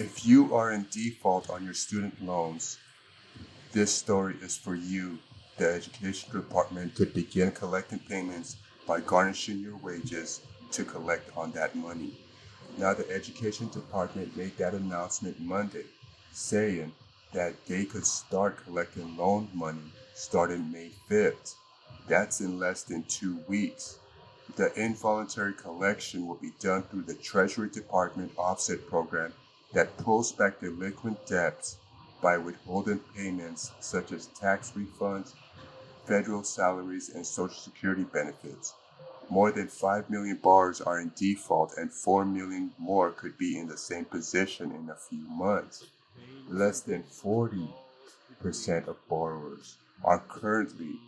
If you are in default on your student loans, this story is for you. The Education Department could begin collecting payments by garnishing your wages to collect on that money. Now, the Education Department made that announcement Monday, saying that they could start collecting loan money starting May 5th. That's in less than 2 weeks. The involuntary collection will be done through the Treasury Department offset program that pulls back delinquent debts by withholding payments such as tax refunds, federal salaries, and Social Security benefits. More than 5 million borrowers are in default, and 4 million more could be in the same position in a few months. Less than 40% of borrowers are currently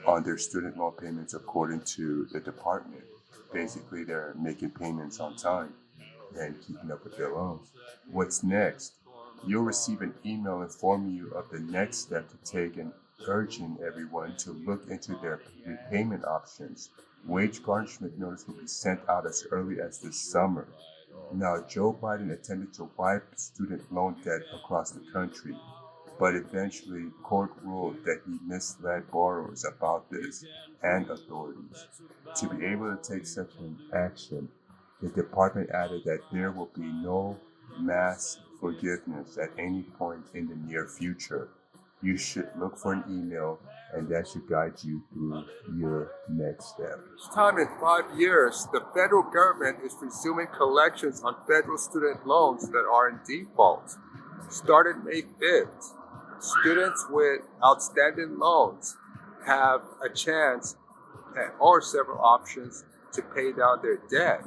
on their student loan payments according to the department. Basically, they're making payments on time and keeping up with their loans. What's next? You'll receive an email informing you of the next step to take and urging everyone to look into their repayment options. Wage garnishment notice will be sent out as early as this summer. Now, Joe Biden attempted to wipe student loan debt across the country, but eventually court ruled that he misled borrowers about this and authorities. To be able to take such an action, the department added that there will be no mass forgiveness at any point in the near future. You should look for an email, and that should guide you through your next step. First time in 5 years, the federal government is resuming collections on federal student loans that are in default. Starting May 5th, students with outstanding loans have a chance or several options to pay down their debt.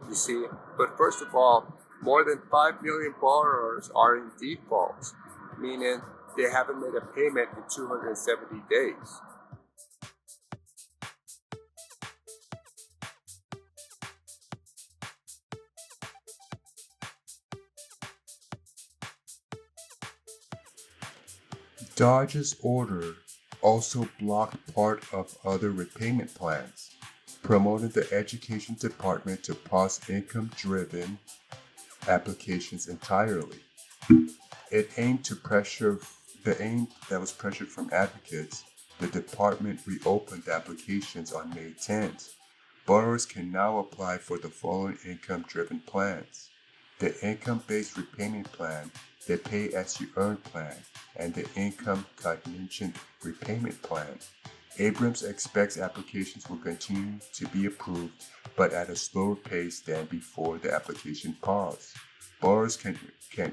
You see, but first of all, more than 5 million borrowers are in default, meaning they haven't made a payment in 270 days. Dodge's order also blocked part of other repayment plans, promoting the Education Department to pause income-driven applications entirely. It aimed to pressure the aim that was pressured from advocates. The department reopened applications on May 10th. Borrowers can now apply for the following income-driven plans: the income-based repayment plan, the pay-as-you-earn plan, and the income contingent repayment plan. Abrams expects applications will continue to be approved, but at a slower pace than before the application pause. Borrowers can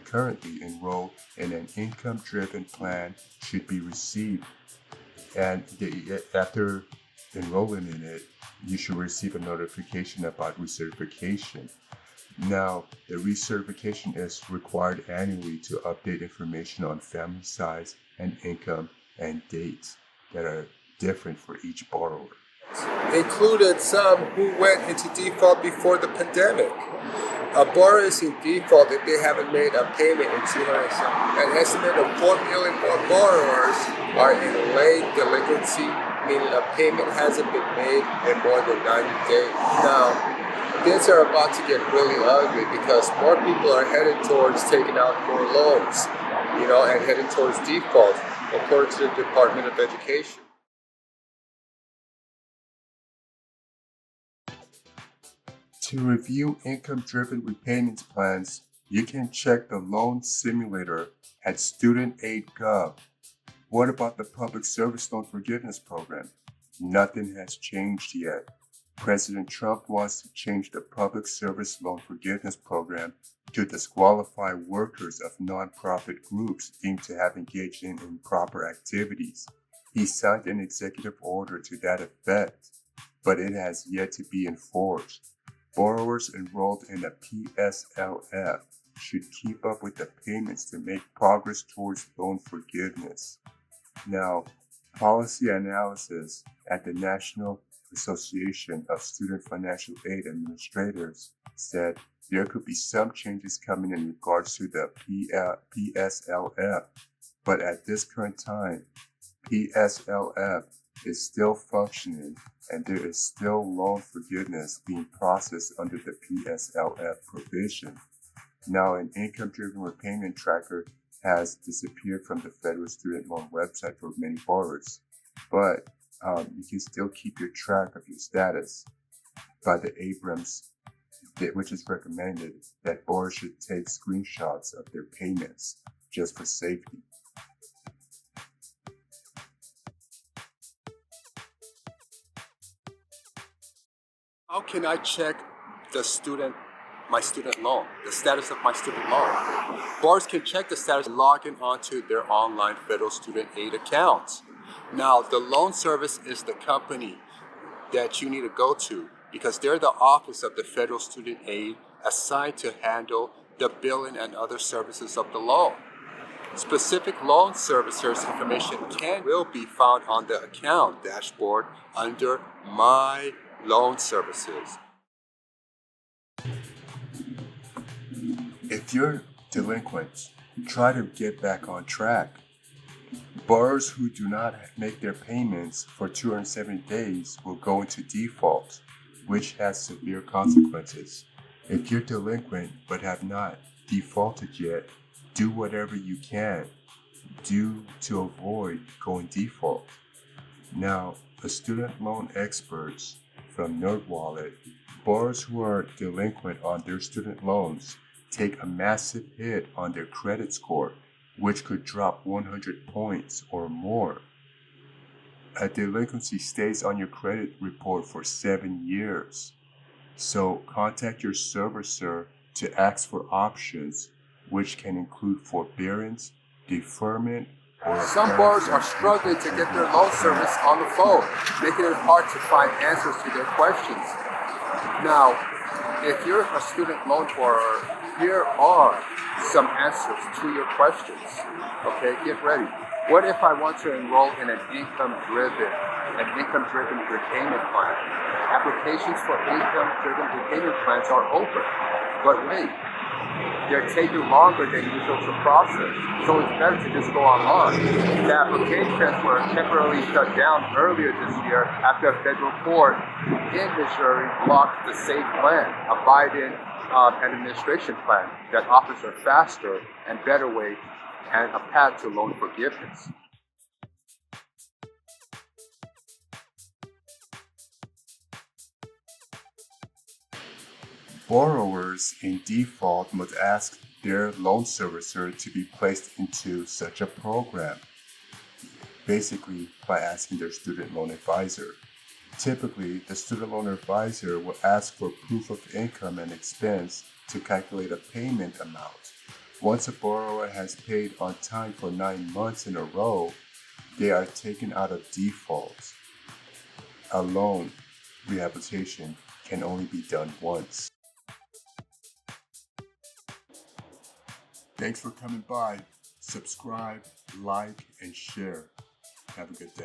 currently enroll in an income-driven plan should be received, and after enrolling in it, you should receive a notification about recertification. Now, the recertification is required annually to update information on family size and income and dates that are different for each borrower. Included some who went into default before the pandemic. A borrower is in default if they haven't made a payment in 200. An estimate of 4 million more borrowers are in late delinquency, meaning a payment hasn't been made in more than 90 days. Now, things are about to get really ugly because more people are headed towards taking out more loans, and heading towards default, according to the Department of Education. To review income-driven repayment plans, you can check the loan simulator at studentaid.gov. What about the Public Service Loan Forgiveness Program? Nothing has changed yet. President Trump wants to change the Public Service Loan Forgiveness Program to disqualify workers of nonprofit groups deemed to have engaged in improper activities. He signed an executive order to that effect, but it has yet to be enforced. Borrowers enrolled in a PSLF should keep up with the payments to make progress towards loan forgiveness. Now, policy analysis at the National Association of Student Financial Aid Administrators said there could be some changes coming in regards to the PSLF, but at this current time, PSLF is still functioning and there is still loan forgiveness being processed under the PSLF provision. Now, an income-driven repayment tracker has disappeared from the federal student loan website for many borrowers, but you can still keep your track of your status by the Abrams, which is recommended that borrowers should take screenshots of their payments just for safety. How can I check my student loan, the status of my student loan? Borrowers can check the status logging onto their online federal student aid account. Now, the loan service is the company that you need to go to because they're the office of the federal student aid assigned to handle the billing and other services of the loan. Specific loan servicers information will be found on the account dashboard under My Loan Services. If you're delinquent, try to get back on track. Borrowers who do not make their payments for 270 days will go into default, which has severe consequences. If you're delinquent but have not defaulted yet, do whatever you can to avoid going default. Now, the student loan experts from NerdWallet, borrowers who are delinquent on their student loans take a massive hit on their credit score, which could drop 100 points or more. A delinquency stays on your credit report for 7 years. So contact your servicer to ask for options, which can include forbearance, deferment, or some borrowers are struggling to get their loan service on the phone, making it hard to find answers to their questions. Now, if you're a student loan borrower, here are some answers to your questions. Okay, get ready. What if I want to enroll in an income-driven repayment plan? Applications for income-driven repayment plans are open, but wait, they're taking longer than usual to process, so it's better to just go online. The applications were temporarily shut down earlier this year after a federal court in Missouri blocked the SAFE plan, a Biden administration plan that offers a faster and better way and a path to loan forgiveness. Borrowers in default must ask their loan servicer to be placed into such a program, basically by asking their student loan advisor. Typically, the student loan advisor will ask for proof of income and expense to calculate a payment amount. Once a borrower has paid on time for 9 months in a row, they are taken out of default. A loan rehabilitation can only be done once. Thanks for coming by. Subscribe, like, and share. Have a good day.